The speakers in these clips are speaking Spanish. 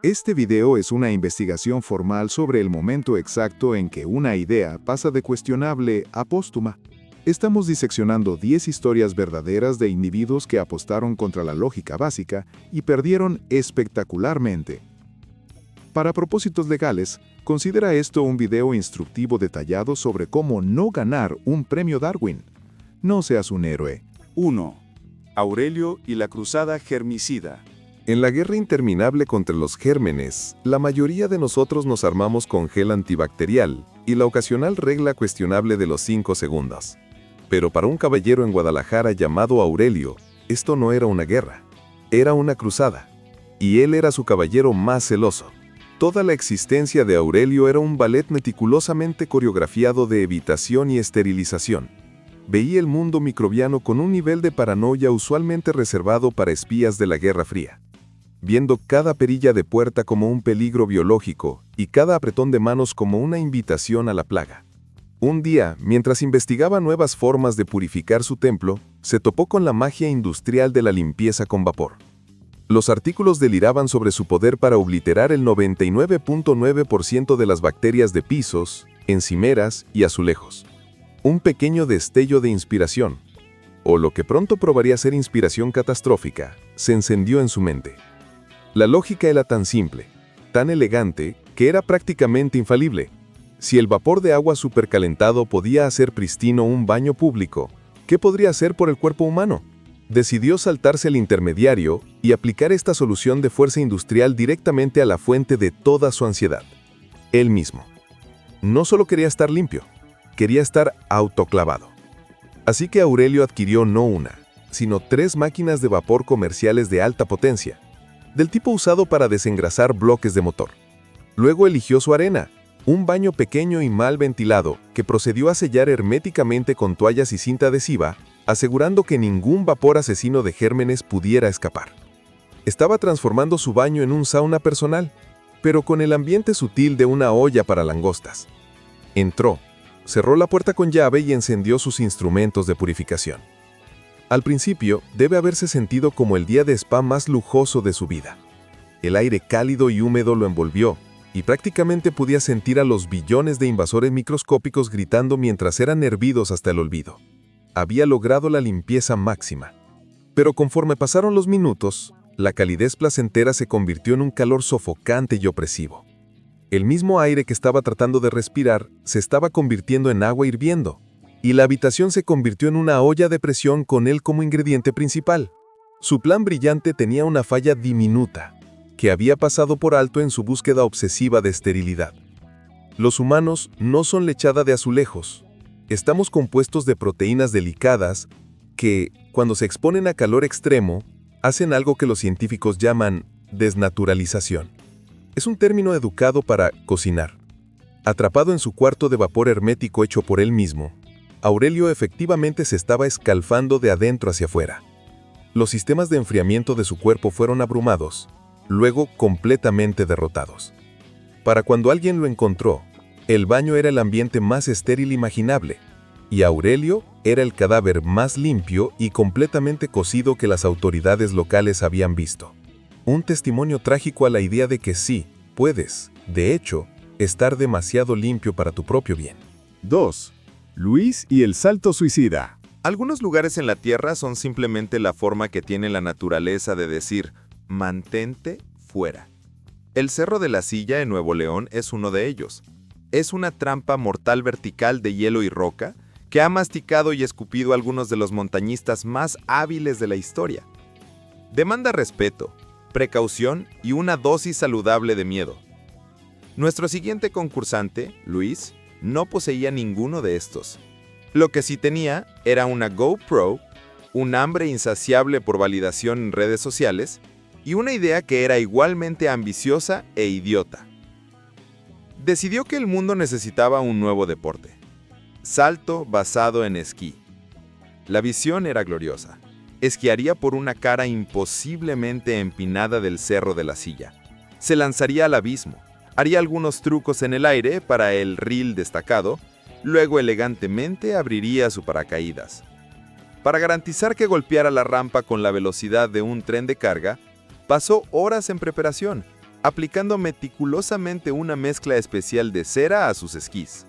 Este video es una investigación formal sobre el momento exacto en que una idea pasa de cuestionable a póstuma. Estamos diseccionando 10 historias verdaderas de individuos que apostaron contra la lógica básica y perdieron espectacularmente. Para propósitos legales, considera esto un video instructivo detallado sobre cómo no ganar un premio Darwin. No seas un héroe. 1. Aurelio y la cruzada germicida. En la guerra interminable contra los gérmenes, la mayoría de nosotros nos armamos con gel antibacterial y la ocasional regla cuestionable de los 5 segundos. Pero para un caballero en Guadalajara llamado Aurelio, esto no era una guerra, era una cruzada. Y él era su caballero más celoso. Toda la existencia de Aurelio era un ballet meticulosamente coreografiado de evitación y esterilización. Veía el mundo microbiano con un nivel de paranoia usualmente reservado para espías de la Guerra Fría. Viendo cada perilla de puerta como un peligro biológico y cada apretón de manos como una invitación a la plaga. Un día, mientras investigaba nuevas formas de purificar su templo, se topó con la magia industrial de la limpieza con vapor. Los artículos deliraban sobre su poder para obliterar el 99.9% de las bacterias de pisos, encimeras y azulejos. Un pequeño destello de inspiración, o lo que pronto probaría ser inspiración catastrófica, se encendió en su mente. La lógica era tan simple, tan elegante, que era prácticamente infalible. Si el vapor de agua supercalentado podía hacer pristino un baño público, ¿qué podría hacer por el cuerpo humano? Decidió saltarse el intermediario y aplicar esta solución de fuerza industrial directamente a la fuente de toda su ansiedad. Él mismo. No solo quería estar limpio, quería estar autoclavado. Así que Aurelio adquirió no una, sino 3 máquinas de vapor comerciales de alta potencia, del tipo usado para desengrasar bloques de motor. Luego eligió su arena, un baño pequeño y mal ventilado que procedió a sellar herméticamente con toallas y cinta adhesiva, asegurando que ningún vapor asesino de gérmenes pudiera escapar. Estaba transformando su baño en un sauna personal, pero con el ambiente sutil de una olla para langostas. Entró, cerró la puerta con llave y encendió sus instrumentos de purificación. Al principio, debe haberse sentido como el día de spa más lujoso de su vida. El aire cálido y húmedo lo envolvió, y prácticamente podía sentir a los billones de invasores microscópicos gritando mientras eran hervidos hasta el olvido. Había logrado la limpieza máxima. Pero conforme pasaron los minutos, la calidez placentera se convirtió en un calor sofocante y opresivo. El mismo aire que estaba tratando de respirar se estaba convirtiendo en agua hirviendo, y la habitación se convirtió en una olla de presión con él como ingrediente principal. Su plan brillante tenía una falla diminuta, que había pasado por alto en su búsqueda obsesiva de esterilidad. Los humanos no son lechada de azulejos. Estamos compuestos de proteínas delicadas que, cuando se exponen a calor extremo, hacen algo que los científicos llaman desnaturalización. Es un término educado para cocinar. Atrapado en su cuarto de vapor hermético hecho por él mismo, Aurelio efectivamente se estaba escalfando de adentro hacia afuera. Los sistemas de enfriamiento de su cuerpo fueron abrumados, luego completamente derrotados. Para cuando alguien lo encontró, el baño era el ambiente más estéril imaginable, y Aurelio era el cadáver más limpio y completamente cocido que las autoridades locales habían visto. Un testimonio trágico a la idea de que sí, puedes, de hecho, estar demasiado limpio para tu propio bien. 2. Luis y el salto suicida. Algunos lugares en la Tierra son simplemente la forma que tiene la naturaleza de decir, mantente fuera. El Cerro de la Silla en Nuevo León es uno de ellos. Es una trampa mortal vertical de hielo y roca que ha masticado y escupido a algunos de los montañistas más hábiles de la historia. Demanda respeto, precaución y una dosis saludable de miedo. Nuestro siguiente concursante, Luis, no poseía ninguno de estos. Lo que sí tenía era una GoPro, un hambre insaciable por validación en redes sociales y una idea que era igualmente ambiciosa e idiota. Decidió que el mundo necesitaba un nuevo deporte: salto basado en esquí. La visión era gloriosa. Esquiaría por una cara imposiblemente empinada del Cerro de la Silla. Se lanzaría al abismo. Haría algunos trucos en el aire para el reel destacado, luego elegantemente abriría su paracaídas. Para garantizar que golpeara la rampa con la velocidad de un tren de carga, pasó horas en preparación, aplicando meticulosamente una mezcla especial de cera a sus esquís.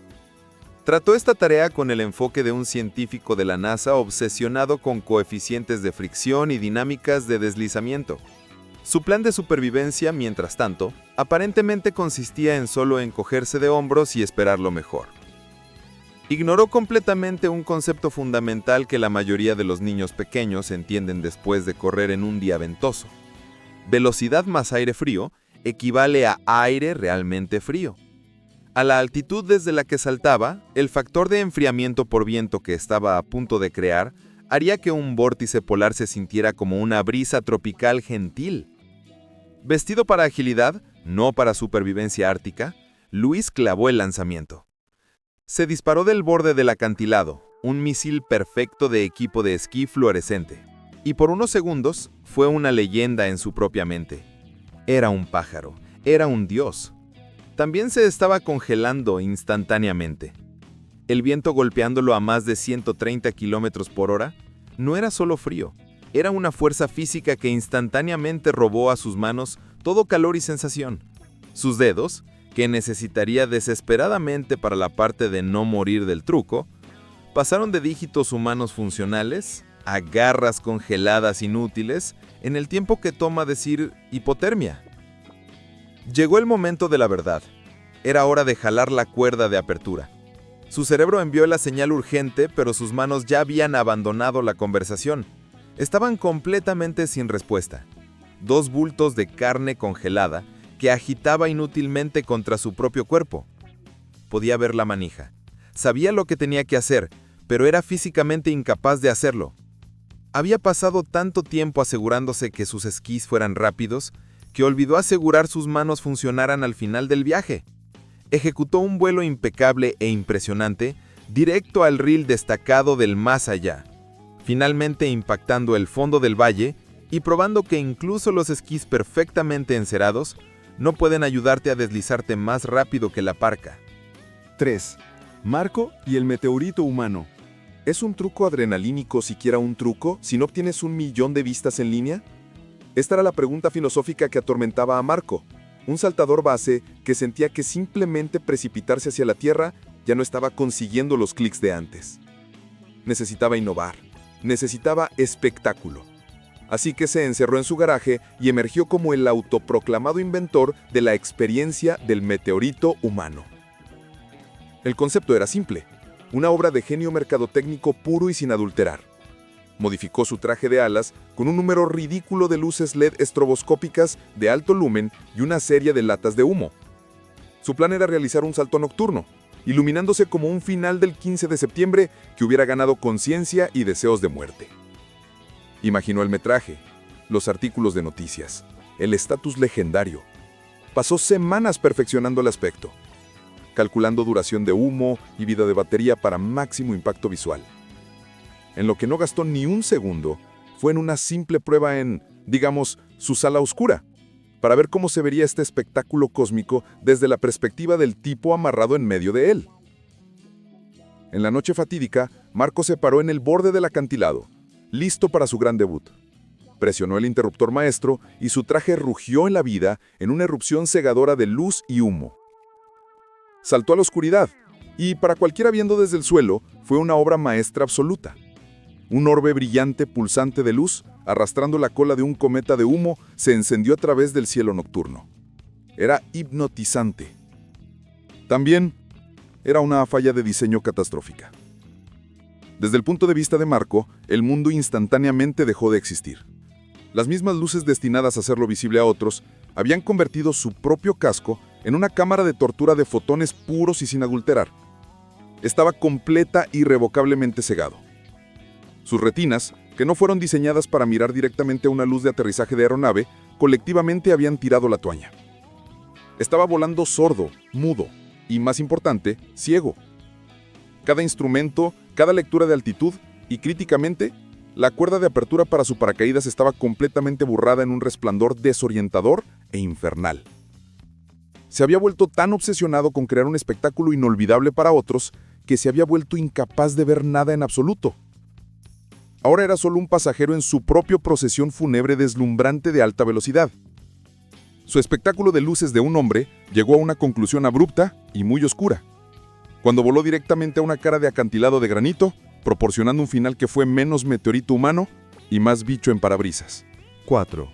Trató esta tarea con el enfoque de un científico de la NASA obsesionado con coeficientes de fricción y dinámicas de deslizamiento. Su plan de supervivencia, mientras tanto, aparentemente consistía en solo encogerse de hombros y esperar lo mejor. Ignoró completamente un concepto fundamental que la mayoría de los niños pequeños entienden después de correr en un día ventoso. Velocidad más aire frío equivale a aire realmente frío. A la altitud desde la que saltaba, el factor de enfriamiento por viento que estaba a punto de crear haría que un vórtice polar se sintiera como una brisa tropical gentil. Vestido para agilidad, no para supervivencia ártica, Luis clavó el lanzamiento. Se disparó del borde del acantilado, un misil perfecto de equipo de esquí fluorescente, y por unos segundos fue una leyenda en su propia mente. Era un pájaro, era un dios. También se estaba congelando instantáneamente. El viento golpeándolo a más de 130 kilómetros por hora no era solo frío, era una fuerza física que instantáneamente robó a sus manos todo calor y sensación. Sus dedos, que necesitaría desesperadamente para la parte de no morir del truco, pasaron de dígitos humanos funcionales a garras congeladas inútiles en el tiempo que toma decir hipotermia. Llegó el momento de la verdad. Era hora de jalar la cuerda de apertura. Su cerebro envió la señal urgente, pero sus manos ya habían abandonado la conversación. Estaban completamente sin respuesta. Dos bultos de carne congelada que agitaba inútilmente contra su propio cuerpo. Podía ver la manija. Sabía lo que tenía que hacer, pero era físicamente incapaz de hacerlo. Había pasado tanto tiempo asegurándose que sus esquís fueran rápidos, que olvidó asegurar sus manos funcionaran al final del viaje. Ejecutó un vuelo impecable e impresionante, directo al ril destacado del más allá, finalmente impactando el fondo del valle y probando que incluso los esquís perfectamente encerados no pueden ayudarte a deslizarte más rápido que la parca. 3. Marco y el meteorito humano. ¿Es un truco adrenalínico siquiera un truco si no obtienes 1 millón de vistas en línea? Esta era la pregunta filosófica que atormentaba a Marco, un saltador base que sentía que simplemente precipitarse hacia la Tierra ya no estaba consiguiendo los clics de antes. Necesitaba innovar, necesitaba espectáculo. Así que se encerró en su garaje y emergió como el autoproclamado inventor de la experiencia del meteorito humano. El concepto era simple, una obra de genio mercadotécnico puro y sin adulterar. Modificó su traje de alas con un número ridículo de luces LED estroboscópicas de alto lumen y una serie de latas de humo. Su plan era realizar un salto nocturno, iluminándose como un final del 15 de septiembre que hubiera ganado conciencia y deseos de muerte. Imaginó el metraje, los artículos de noticias, el estatus legendario. Pasó semanas perfeccionando el aspecto, calculando duración de humo y vida de batería para máximo impacto visual. En lo que no gastó ni un segundo fue en una simple prueba en, digamos, su sala oscura, para ver cómo se vería este espectáculo cósmico desde la perspectiva del tipo amarrado en medio de él. En la noche fatídica, Marco se paró en el borde del acantilado, listo para su gran debut. Presionó el interruptor maestro y su traje rugió en la vida en una erupción cegadora de luz y humo. Saltó a la oscuridad y, para cualquiera viendo desde el suelo, fue una obra maestra absoluta. Un orbe brillante pulsante de luz, arrastrando la cola de un cometa de humo, se encendió a través del cielo nocturno. Era hipnotizante. También era una falla de diseño catastrófica. Desde el punto de vista de Marco, el mundo instantáneamente dejó de existir. Las mismas luces destinadas a hacerlo visible a otros habían convertido su propio casco en una cámara de tortura de fotones puros y sin adulterar. Estaba completa y irrevocablemente cegado. Sus retinas, que no fueron diseñadas para mirar directamente a una luz de aterrizaje de aeronave, colectivamente habían tirado la toalla. Estaba volando sordo, mudo y, más importante, ciego. Cada instrumento, cada lectura de altitud y, críticamente, la cuerda de apertura para su paracaídas estaba completamente borrada en un resplandor desorientador e infernal. Se había vuelto tan obsesionado con crear un espectáculo inolvidable para otros que se había vuelto incapaz de ver nada en absoluto. Ahora era solo un pasajero en su propia procesión fúnebre deslumbrante de alta velocidad. Su espectáculo de luces de un hombre llegó a una conclusión abrupta y muy oscura, cuando voló directamente a una cara de acantilado de granito, proporcionando un final que fue menos meteorito humano y más bicho en parabrisas. 4.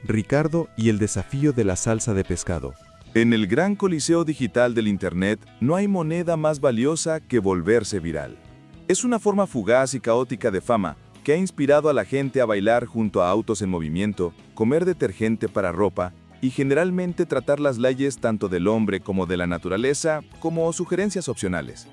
Ricardo y el desafío de la salsa de pescado. En el gran coliseo digital del Internet no hay moneda más valiosa que volverse viral. Es una forma fugaz y caótica de fama que ha inspirado a la gente a bailar junto a autos en movimiento, comer detergente para ropa y generalmente tratar las leyes tanto del hombre como de la naturaleza como sugerencias opcionales.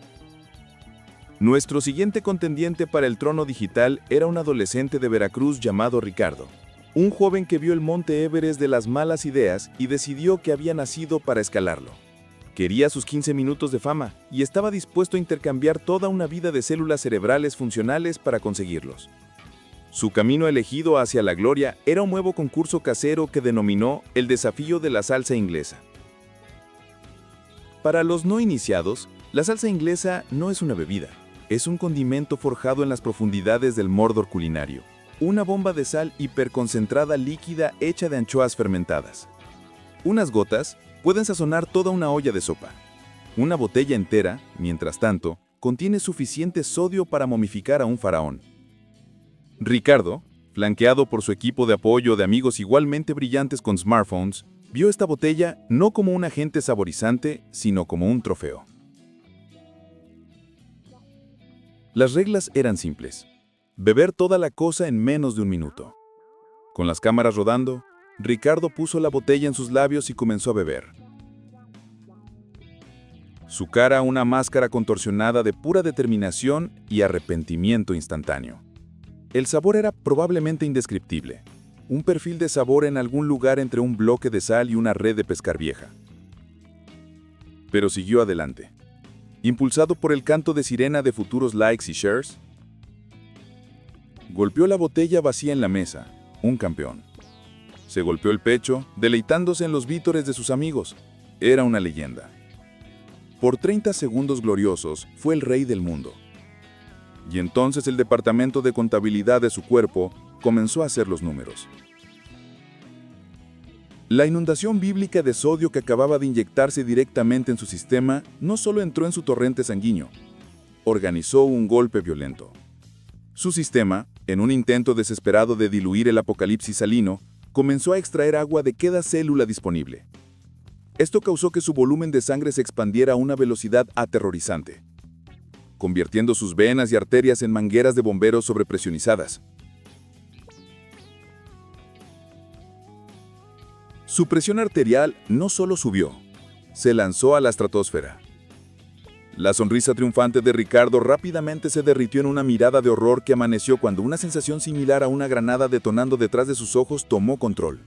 Nuestro siguiente contendiente para el trono digital era un adolescente de Veracruz llamado Ricardo. Un joven que vio el monte Everest de las malas ideas y decidió que había nacido para escalarlo. Quería sus 15 minutos de fama y estaba dispuesto a intercambiar toda una vida de células cerebrales funcionales para conseguirlos. Su camino elegido hacia la gloria era un nuevo concurso casero que denominó el desafío de la salsa inglesa. Para los no iniciados, la salsa inglesa no es una bebida, es un condimento forjado en las profundidades del Mordor culinario. Una bomba de sal hiperconcentrada líquida hecha de anchoas fermentadas. Unas gotas pueden sazonar toda una olla de sopa. Una botella entera, mientras tanto, contiene suficiente sodio para momificar a un faraón. Ricardo, flanqueado por su equipo de apoyo de amigos igualmente brillantes con smartphones, vio esta botella no como un agente saborizante, sino como un trofeo. Las reglas eran simples. Beber toda la cosa en menos de un minuto. Con las cámaras rodando, Ricardo puso la botella en sus labios y comenzó a beber. Su cara una máscara contorsionada de pura determinación y arrepentimiento instantáneo. El sabor era probablemente indescriptible. Un perfil de sabor en algún lugar entre un bloque de sal y una red de pescar vieja. Pero siguió adelante. Impulsado por el canto de sirena de futuros likes y shares, golpeó la botella vacía en la mesa, un campeón. Se golpeó el pecho, deleitándose en los vítores de sus amigos. Era una leyenda. Por 30 segundos gloriosos, fue el rey del mundo. Y entonces el departamento de contabilidad de su cuerpo comenzó a hacer los números. La inundación bíblica de sodio que acababa de inyectarse directamente en su sistema no solo entró en su torrente sanguíneo, organizó un golpe violento. Su sistema, en un intento desesperado de diluir el apocalipsis salino, comenzó a extraer agua de cada célula disponible. Esto causó que su volumen de sangre se expandiera a una velocidad aterrorizante, convirtiendo sus venas y arterias en mangueras de bomberos sobrepresurizadas. Su presión arterial no solo subió, se lanzó a la estratosfera. La sonrisa triunfante de Ricardo rápidamente se derritió en una mirada de horror que amaneció cuando una sensación similar a una granada detonando detrás de sus ojos tomó control.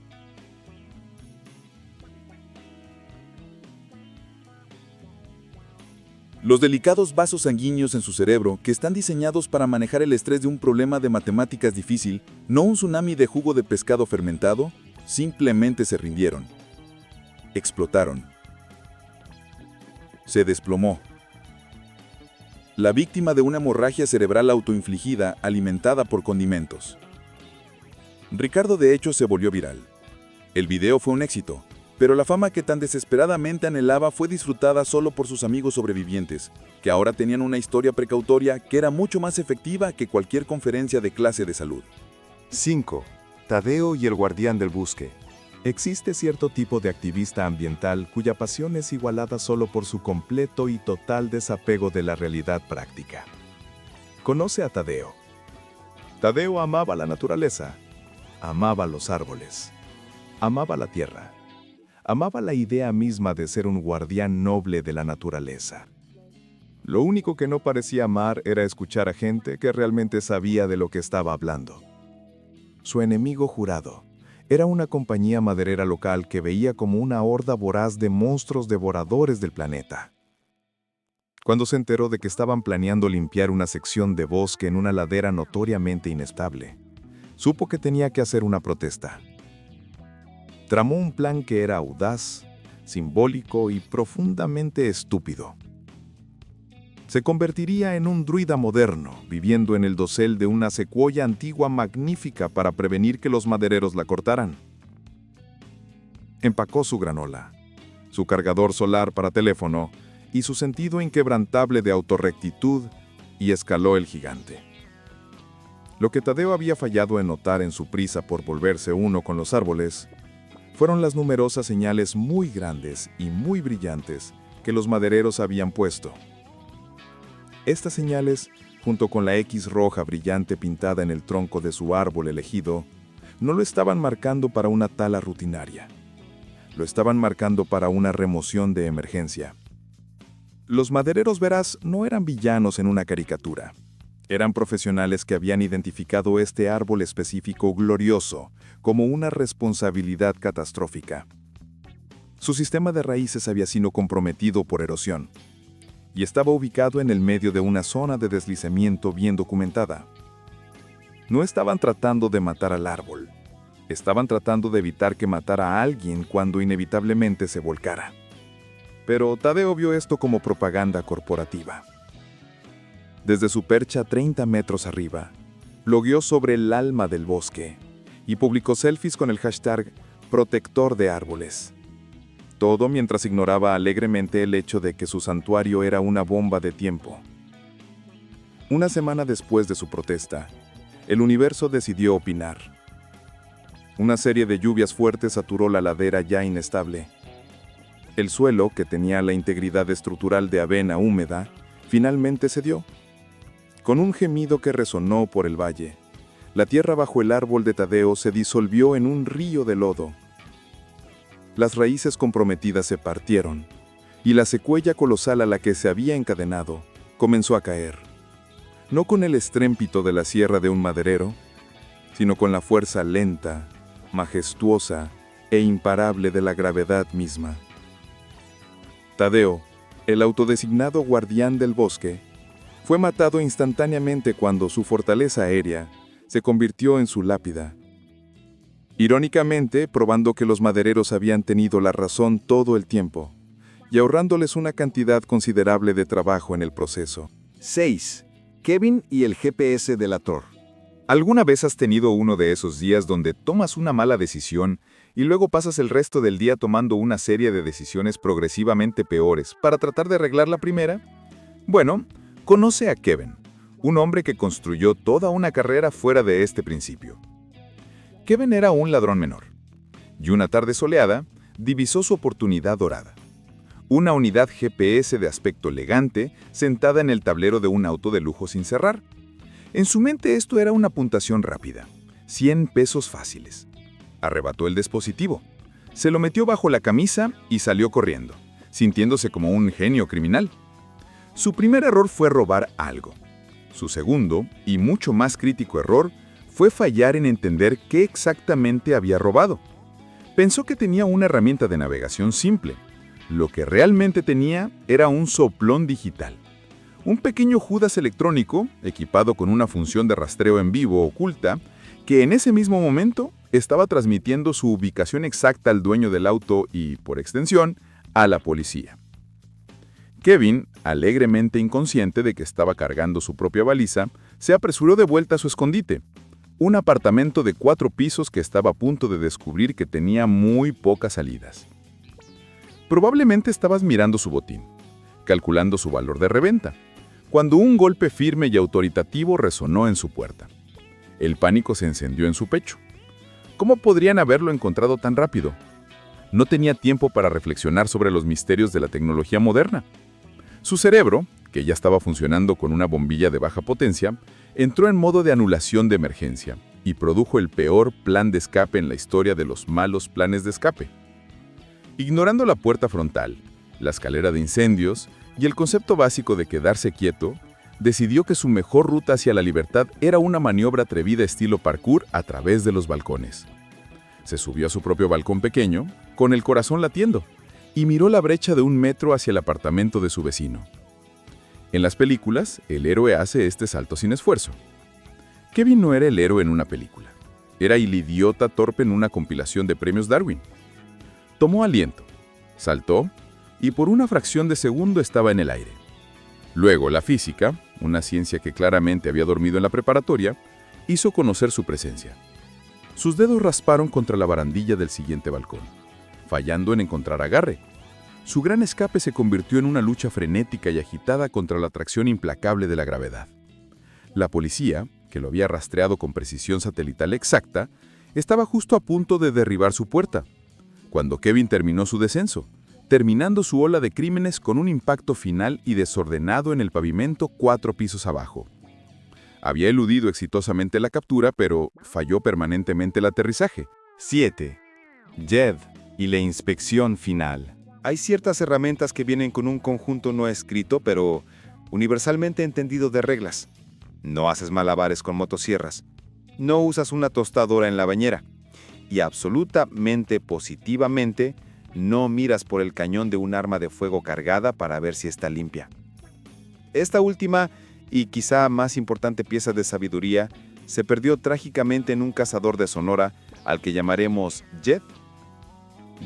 Los delicados vasos sanguíneos en su cerebro, que están diseñados para manejar el estrés de un problema de matemáticas difícil, no un tsunami de jugo de pescado fermentado, simplemente se rindieron. Explotaron. Se desplomó. La víctima de una hemorragia cerebral autoinfligida alimentada por condimentos. Ricardo de hecho se volvió viral. El video fue un éxito, pero la fama que tan desesperadamente anhelaba fue disfrutada solo por sus amigos sobrevivientes, que ahora tenían una historia precautoria que era mucho más efectiva que cualquier conferencia de clase de salud. 5. Tadeo y el guardián del bosque. Existe cierto tipo de activista ambiental cuya pasión es igualada solo por su completo y total desapego de la realidad práctica. Conoce a Tadeo. Tadeo amaba la naturaleza, amaba los árboles, amaba la tierra, amaba la idea misma de ser un guardián noble de la naturaleza. Lo único que no parecía amar era escuchar a gente que realmente sabía de lo que estaba hablando. Su enemigo jurado era una compañía maderera local que veía como una horda voraz de monstruos devoradores del planeta. Cuando se enteró de que estaban planeando limpiar una sección de bosque en una ladera notoriamente inestable, supo que tenía que hacer una protesta. Tramó un plan que era audaz, simbólico y profundamente estúpido. Se convertiría en un druida moderno, viviendo en el dosel de una secuoya antigua magnífica para prevenir que los madereros la cortaran. Empacó su granola, su cargador solar para teléfono y su sentido inquebrantable de autorrectitud y escaló el gigante. Lo que Tadeo había fallado en notar en su prisa por volverse uno con los árboles fueron las numerosas señales muy grandes y muy brillantes que los madereros habían puesto. Estas señales, junto con la X roja brillante pintada en el tronco de su árbol elegido, no lo estaban marcando para una tala rutinaria. Lo estaban marcando para una remoción de emergencia. Los madereros veraz no eran villanos en una caricatura. Eran profesionales que habían identificado este árbol específico glorioso como una responsabilidad catastrófica. Su sistema de raíces había sido comprometido por erosión y estaba ubicado en el medio de una zona de deslizamiento bien documentada. No estaban tratando de matar al árbol, estaban tratando de evitar que matara a alguien cuando inevitablemente se volcara. Pero Tadeo vio esto como propaganda corporativa. Desde su percha 30 metros arriba, blogueó sobre el alma del bosque y publicó selfies con el hashtag protector de árboles. Todo mientras ignoraba alegremente el hecho de que su santuario era una bomba de tiempo. Una semana después de su protesta, el universo decidió opinar. Una serie de lluvias fuertes saturó la ladera ya inestable. El suelo, que tenía la integridad estructural de avena húmeda, finalmente cedió. Con un gemido que resonó por el valle, la tierra bajo el árbol de Tadeo se disolvió en un río de lodo. Las raíces comprometidas se partieron, y la secuela colosal a la que se había encadenado comenzó a caer. No con el estrépito de la sierra de un maderero, sino con la fuerza lenta, majestuosa e imparable de la gravedad misma. Tadeo, el autodesignado guardián del bosque, fue matado instantáneamente cuando su fortaleza aérea se convirtió en su lápida. Irónicamente, probando que los madereros habían tenido la razón todo el tiempo, y ahorrándoles una cantidad considerable de trabajo en el proceso. 6. Kevin y el GPS delator. ¿Alguna vez has tenido uno de esos días donde tomas una mala decisión y luego pasas el resto del día tomando una serie de decisiones progresivamente peores para tratar de arreglar la primera? Bueno, conoce a Kevin, un hombre que construyó toda una carrera fuera de este principio. Kevin era un ladrón menor, y una tarde soleada divisó su oportunidad dorada. Una unidad GPS de aspecto elegante sentada en el tablero de un auto de lujo sin cerrar. En su mente esto era una puntuación rápida, 100 pesos fáciles. Arrebató el dispositivo, se lo metió bajo la camisa y salió corriendo, sintiéndose como un genio criminal. Su primer error fue robar algo. Su segundo, y mucho más crítico error, fue fallar en entender qué exactamente había robado. Pensó que tenía una herramienta de navegación simple. Lo que realmente tenía era un soplón digital. Un pequeño Judas electrónico, equipado con una función de rastreo en vivo oculta, que en ese mismo momento estaba transmitiendo su ubicación exacta al dueño del auto y, por extensión, a la policía. Kevin, alegremente inconsciente de que estaba cargando su propia baliza, se apresuró de vuelta a su escondite, un apartamento de 4 pisos que estaba a punto de descubrir que tenía muy pocas salidas. Probablemente estabas mirando su botín, calculando su valor de reventa, cuando un golpe firme y autoritativo resonó en su puerta. El pánico se encendió en su pecho. ¿Cómo podrían haberlo encontrado tan rápido? No tenía tiempo para reflexionar sobre los misterios de la tecnología moderna. Su cerebro, que ya estaba funcionando con una bombilla de baja potencia, entró en modo de anulación de emergencia y produjo el peor plan de escape en la historia de los malos planes de escape. Ignorando la puerta frontal, la escalera de incendios y el concepto básico de quedarse quieto, decidió que su mejor ruta hacia la libertad era una maniobra atrevida estilo parkour a través de los balcones. Se subió a su propio balcón pequeño, con el corazón latiendo, y miró la brecha de 1 metro hacia el apartamento de su vecino. En las películas, el héroe hace este salto sin esfuerzo. Kevin no era el héroe en una película. Era el idiota torpe en una compilación de premios Darwin. Tomó aliento, saltó, y por una fracción de segundo estaba en el aire. Luego, la física, una ciencia que claramente había dormido en la preparatoria, hizo conocer su presencia. Sus dedos rasparon contra la barandilla del siguiente balcón. fallando en encontrar agarre. Su gran escape se convirtió en una lucha frenética y agitada contra la atracción implacable de la gravedad. La policía, que lo había rastreado con precisión satelital exacta, estaba justo a punto de derribar su puerta, cuando Kevin terminó su descenso, terminando su ola de crímenes con un impacto final y desordenado en el pavimento 4 pisos abajo. Había eludido exitosamente la captura, pero falló permanentemente el aterrizaje. 7. Jed y la inspección final. Hay ciertas herramientas que vienen con un conjunto no escrito, pero universalmente entendido de reglas. No haces malabares con motosierras. No usas una tostadora en la bañera. Y absolutamente positivamente, no miras por el cañón de un arma de fuego cargada para ver si está limpia. Esta última y quizá más importante pieza de sabiduría se perdió trágicamente en un cazador de Sonora al que llamaremos Jed.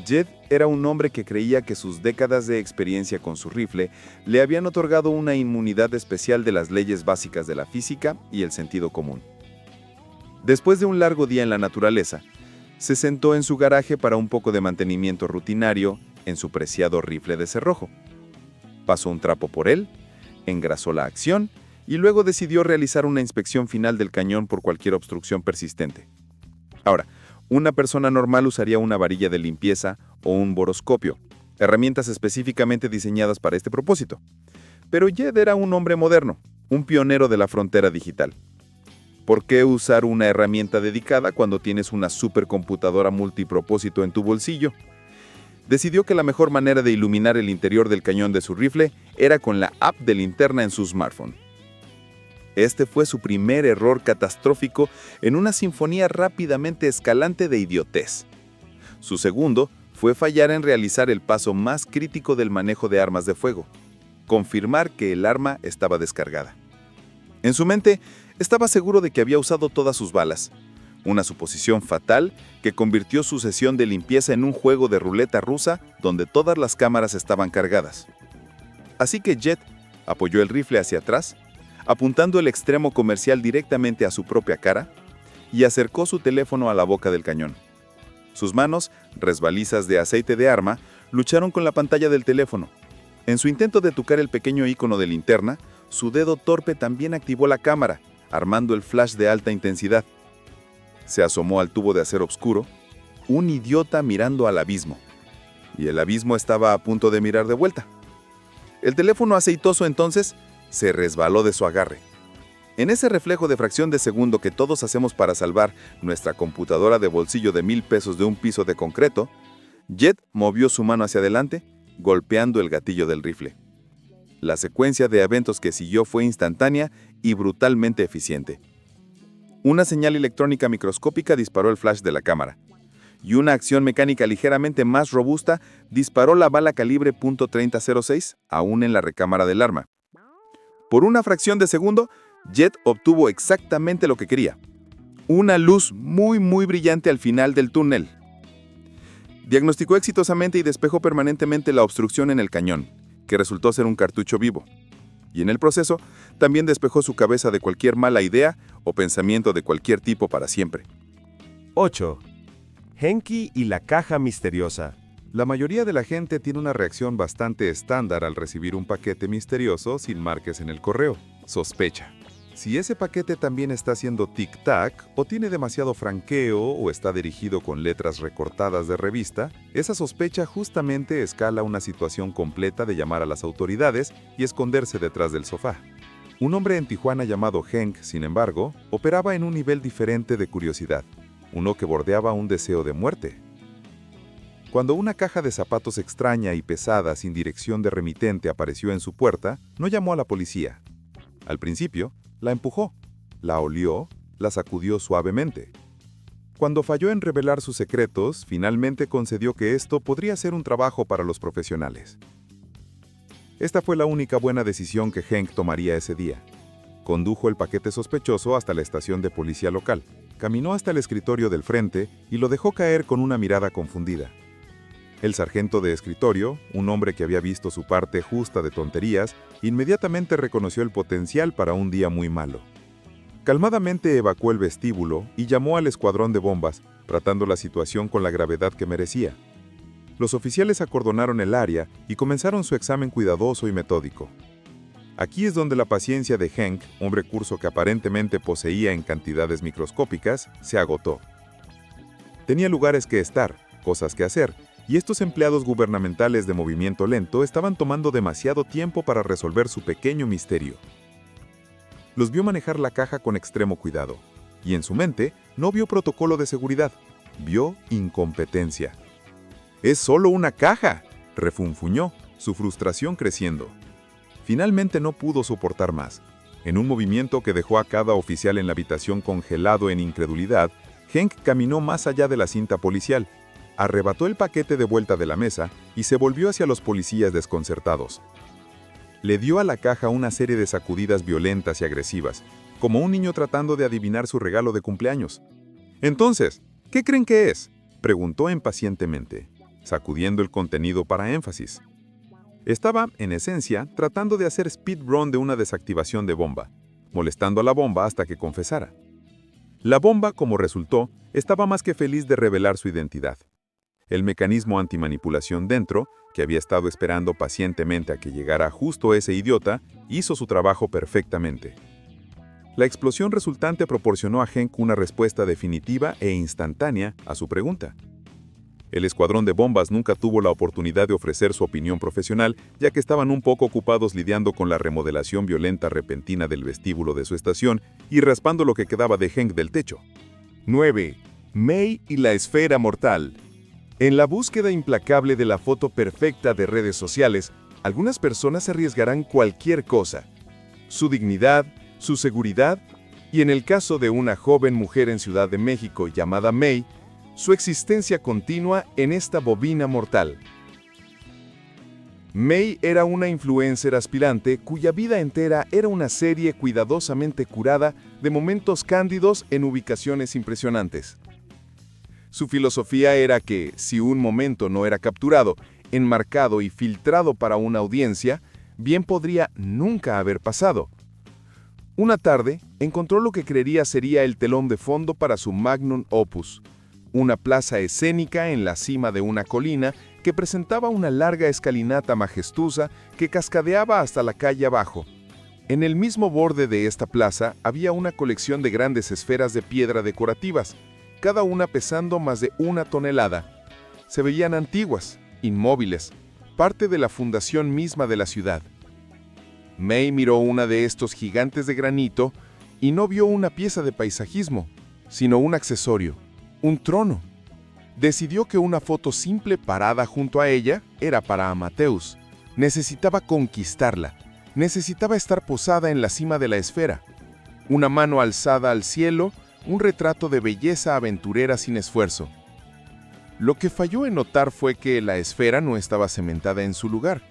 Jed era un hombre que creía que sus décadas de experiencia con su rifle le habían otorgado una inmunidad especial de las leyes básicas de la física y el sentido común. Después de un largo día en la naturaleza, se sentó en su garaje para un poco de mantenimiento rutinario en su preciado rifle de cerrojo. Pasó un trapo por él, engrasó la acción y luego decidió realizar una inspección final del cañón por cualquier obstrucción persistente. Ahora, una persona normal usaría una varilla de limpieza o un boroscopio, herramientas específicamente diseñadas para este propósito. Pero Jed era un hombre moderno, un pionero de la frontera digital. ¿Por qué usar una herramienta dedicada cuando tienes una supercomputadora multipropósito en tu bolsillo? Decidió que la mejor manera de iluminar el interior del cañón de su rifle era con la app de linterna en su smartphone. Este fue su primer error catastrófico en una sinfonía rápidamente escalante de idiotez. Su segundo fue fallar en realizar el paso más crítico del manejo de armas de fuego: confirmar que el arma estaba descargada. En su mente, estaba seguro de que había usado todas sus balas, una suposición fatal que convirtió su sesión de limpieza en un juego de ruleta rusa donde todas las cámaras estaban cargadas. Así que Jed apoyó el rifle hacia atrás, apuntando el extremo comercial directamente a su propia cara, y acercó su teléfono a la boca del cañón. Sus manos, resbalizas de aceite de arma, lucharon con la pantalla del teléfono. En su intento de tocar el pequeño icono de linterna, su dedo torpe también activó la cámara, armando el flash de alta intensidad. Se asomó al tubo de acero oscuro, un idiota mirando al abismo. Y el abismo estaba a punto de mirar de vuelta. El teléfono aceitoso entonces se resbaló de su agarre. En ese reflejo de fracción de segundo que todos hacemos para salvar nuestra computadora de bolsillo de $1,000 de un piso de concreto, Jed movió su mano hacia adelante, golpeando el gatillo del rifle. La secuencia de eventos que siguió fue instantánea y brutalmente eficiente. Una señal electrónica microscópica disparó el flash de la cámara, y una acción mecánica ligeramente más robusta disparó la bala calibre .3006 aún en la recámara del arma. Por una fracción de segundo, Jed obtuvo exactamente lo que quería: una luz muy brillante al final del túnel. Diagnosticó exitosamente y despejó permanentemente la obstrucción en el cañón, que resultó ser un cartucho vivo. Y en el proceso, también despejó su cabeza de cualquier mala idea o pensamiento de cualquier tipo para siempre. 8. Henki y la caja misteriosa. La mayoría de la gente tiene una reacción bastante estándar al recibir un paquete misterioso sin marques en el correo. Sospecha. Si ese paquete también está haciendo tic-tac, o tiene demasiado franqueo, o está dirigido con letras recortadas de revista, esa sospecha justamente escala una situación completa de llamar a las autoridades y esconderse detrás del sofá. Un hombre en Tijuana llamado Hank, sin embargo, operaba en un nivel diferente de curiosidad, uno que bordeaba un deseo de muerte. Cuando una caja de zapatos extraña y pesada sin dirección de remitente apareció en su puerta, no llamó a la policía. Al principio, la empujó, la olió, la sacudió suavemente. Cuando falló en revelar sus secretos, finalmente concedió que esto podría ser un trabajo para los profesionales. Esta fue la única buena decisión que Hank tomaría ese día. Condujo el paquete sospechoso hasta la estación de policía local, caminó hasta el escritorio del frente y lo dejó caer con una mirada confundida. El sargento de escritorio, un hombre que había visto su parte justa de tonterías, inmediatamente reconoció el potencial para un día muy malo. Calmadamente evacuó el vestíbulo y llamó al escuadrón de bombas, tratando la situación con la gravedad que merecía. Los oficiales acordonaron el área y comenzaron su examen cuidadoso y metódico. Aquí es donde la paciencia de Hank, un recurso que aparentemente poseía en cantidades microscópicas, se agotó. Tenía lugares que estar, cosas que hacer, y estos empleados gubernamentales de movimiento lento estaban tomando demasiado tiempo para resolver su pequeño misterio. Los vio manejar la caja con extremo cuidado, y en su mente no vio protocolo de seguridad, vio incompetencia. «¡Es solo una caja!», refunfuñó, su frustración creciendo. Finalmente no pudo soportar más. En un movimiento que dejó a cada oficial en la habitación congelado en incredulidad, Hank caminó más allá de la cinta policial, arrebató el paquete de vuelta de la mesa y se volvió hacia los policías desconcertados. Le dio a la caja una serie de sacudidas violentas y agresivas, como un niño tratando de adivinar su regalo de cumpleaños. «Entonces, ¿qué creen que es?», preguntó impacientemente, sacudiendo el contenido para énfasis. Estaba, en esencia, tratando de hacer speedrun de una desactivación de bomba, molestando a la bomba hasta que confesara. La bomba, como resultó, estaba más que feliz de revelar su identidad. El mecanismo antimanipulación dentro, que había estado esperando pacientemente a que llegara justo ese idiota, hizo su trabajo perfectamente. La explosión resultante proporcionó a Hank una respuesta definitiva e instantánea a su pregunta. El escuadrón de bombas nunca tuvo la oportunidad de ofrecer su opinión profesional, ya que estaban un poco ocupados lidiando con la remodelación violenta repentina del vestíbulo de su estación y raspando lo que quedaba de Hank del techo. 9. May y la esfera mortal. En la búsqueda implacable de la foto perfecta de redes sociales, algunas personas arriesgarán cualquier cosa. Su dignidad, su seguridad, y en el caso de una joven mujer en Ciudad de México llamada May, su existencia continua en esta bobina mortal. May era una influencer aspirante cuya vida entera era una serie cuidadosamente curada de momentos cándidos en ubicaciones impresionantes. Su filosofía era que, si un momento no era capturado, enmarcado y filtrado para una audiencia, bien podría nunca haber pasado. Una tarde, encontró lo que creería sería el telón de fondo para su magnum opus, una plaza escénica en la cima de una colina que presentaba una larga escalinata majestuosa que cascadeaba hasta la calle abajo. En el mismo borde de esta plaza había una colección de grandes esferas de piedra decorativas, cada una pesando más de 1 tonelada. Se veían antiguas, inmóviles, parte de la fundación misma de la ciudad. May miró una de estos gigantes de granito y no vio una pieza de paisajismo, sino un accesorio. Un trono. Decidió que una foto simple parada junto a ella era para Amateus. Necesitaba conquistarla. Necesitaba estar posada en la cima de la esfera. Una mano alzada al cielo, un retrato de belleza aventurera sin esfuerzo. Lo que falló en notar fue que la esfera no estaba cementada en su lugar.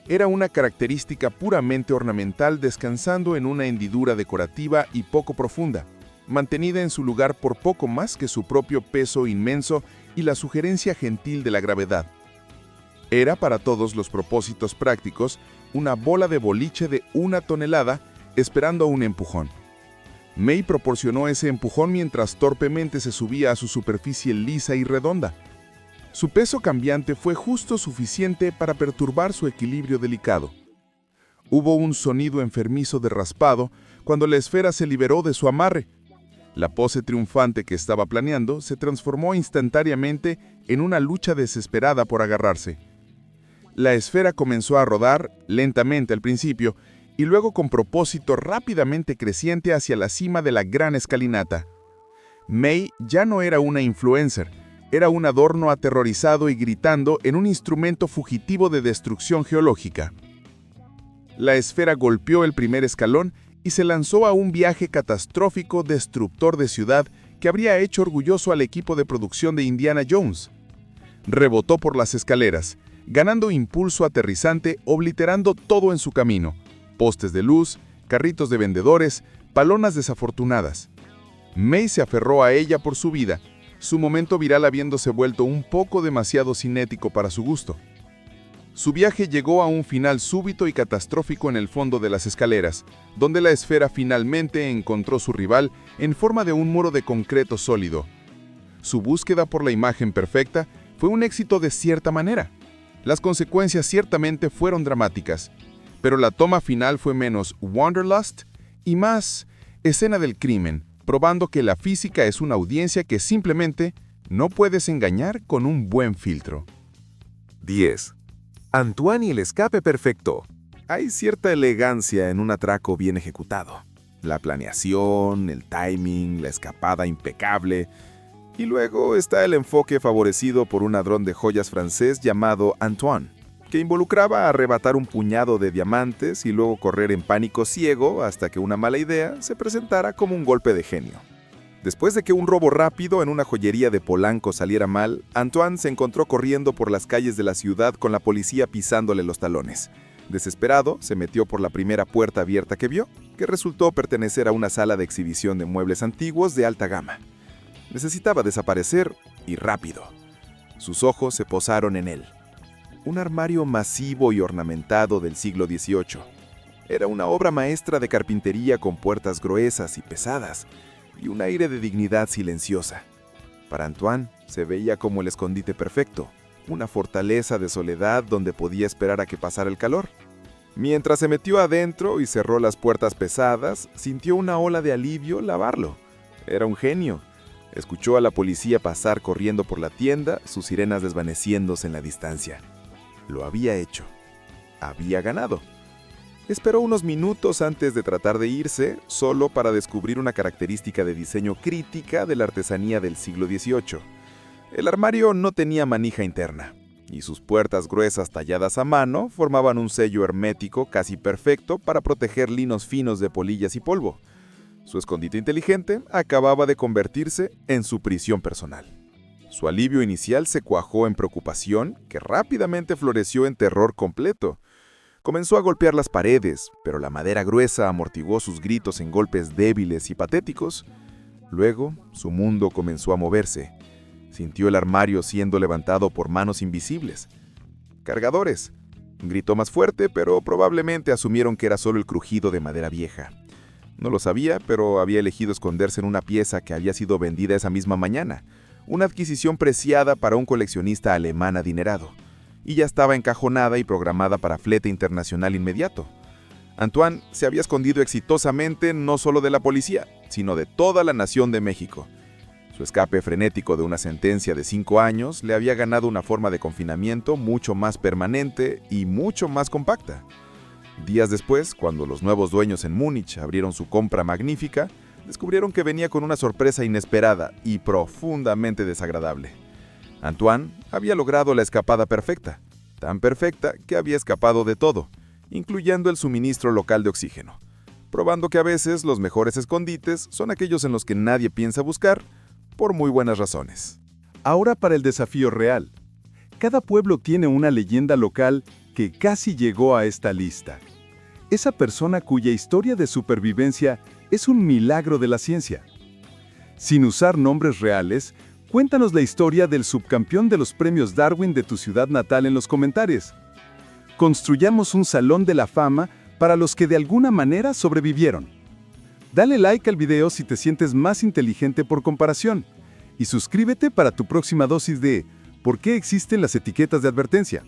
Era una característica puramente ornamental descansando en una hendidura decorativa y poco profunda, mantenida en su lugar por poco más que su propio peso inmenso y la sugerencia gentil de la gravedad. Era, para todos los propósitos prácticos, una bola de boliche de 1 tonelada esperando un empujón. May proporcionó ese empujón mientras torpemente se subía a su superficie lisa y redonda. Su peso cambiante fue justo suficiente para perturbar su equilibrio delicado. Hubo un sonido enfermizo de raspado cuando la esfera se liberó de su amarre. La pose triunfante que estaba planeando se transformó instantáneamente en una lucha desesperada por agarrarse. La esfera comenzó a rodar, lentamente al principio, y luego con propósito rápidamente creciente hacia la cima de la gran escalinata. May ya no era una influencer, era un adorno aterrorizado y gritando en un instrumento fugitivo de destrucción geológica. La esfera golpeó el primer escalón y se lanzó a un viaje catastrófico destructor de ciudad que habría hecho orgulloso al equipo de producción de Indiana Jones. Rebotó por las escaleras, ganando impulso aterrizante, obliterando todo en su camino: postes de luz, carritos de vendedores, palonas desafortunadas. May se aferró a ella por su vida, su momento viral habiéndose vuelto un poco demasiado cinético para su gusto. Su viaje llegó a un final súbito y catastrófico en el fondo de las escaleras, donde la esfera finalmente encontró su rival en forma de un muro de concreto sólido. Su búsqueda por la imagen perfecta Fue un éxito de cierta manera. Las consecuencias ciertamente fueron dramáticas, pero la toma final fue menos Wanderlust y más escena del crimen, probando que la física es una audiencia que simplemente no puedes engañar con un buen filtro. 10. Antoine y el escape perfecto. Hay cierta elegancia en un atraco bien ejecutado. La planeación, el timing, la escapada impecable. Y luego está el enfoque favorecido por un ladrón de joyas francés llamado Antoine, que involucraba arrebatar un puñado de diamantes y luego correr en pánico ciego hasta que una mala idea se presentara como un golpe de genio. Después de que un robo rápido en una joyería de Polanco saliera mal, Antoine se encontró corriendo por las calles de la ciudad con la policía pisándole los talones. Desesperado, se metió por la primera puerta abierta que vio, que resultó pertenecer a una sala de exhibición de muebles antiguos de alta gama. Necesitaba desaparecer, y rápido. Sus ojos se posaron en él. Un armario masivo y ornamentado del siglo XVIII. Era una obra maestra de carpintería con puertas gruesas y pesadas, y un aire de dignidad silenciosa. Para Antoine, se veía como el escondite perfecto, una fortaleza de soledad donde podía esperar a que pasara el calor. Mientras se metió adentro y cerró las puertas pesadas, sintió una ola de alivio lavarlo. Era un genio. Escuchó a la policía pasar corriendo por la tienda, sus sirenas desvaneciéndose en la distancia. Lo había hecho. Había ganado. Esperó unos minutos antes de tratar de irse, solo para descubrir una característica de diseño crítica de la artesanía del siglo XVIII. El armario no tenía manija interna, y sus puertas gruesas talladas a mano formaban un sello hermético casi perfecto para proteger linos finos de polillas y polvo. Su escondite inteligente acababa de convertirse en su prisión personal. Su alivio inicial se cuajó en preocupación, que rápidamente floreció en terror completo. Comenzó a golpear las paredes, pero la madera gruesa amortiguó sus gritos en golpes débiles y patéticos. Luego, su mundo comenzó a moverse. Sintió el armario siendo levantado por manos invisibles. ¡Cargadores! Gritó más fuerte, pero probablemente asumieron que era solo el crujido de madera vieja. No lo sabía, pero había elegido esconderse en una pieza que había sido vendida esa misma mañana, una adquisición preciada para un coleccionista alemán adinerado, y ya estaba encajonada y programada para flete internacional inmediato. Antoine se había escondido exitosamente no solo de la policía, sino de toda la nación de México. Su escape frenético de una sentencia de 5 años le había ganado una forma de confinamiento mucho más permanente y mucho más compacta. Días después, cuando los nuevos dueños en Múnich abrieron su compra magnífica, descubrieron que venía con una sorpresa inesperada y profundamente desagradable. Antoine había logrado la escapada perfecta, tan perfecta que había escapado de todo, incluyendo el suministro local de oxígeno, probando que a veces los mejores escondites son aquellos en los que nadie piensa buscar, por muy buenas razones. Ahora para el desafío real. Cada pueblo tiene una leyenda local que casi llegó a esta lista. Esa persona cuya historia de supervivencia es un milagro de la ciencia. Sin usar nombres reales, cuéntanos la historia del subcampeón de los premios Darwin de tu ciudad natal en los comentarios. Construyamos un salón de la fama para los que de alguna manera sobrevivieron. Dale like al video si te sientes más inteligente por comparación y suscríbete para tu próxima dosis de ¿Por qué existen las etiquetas de advertencia?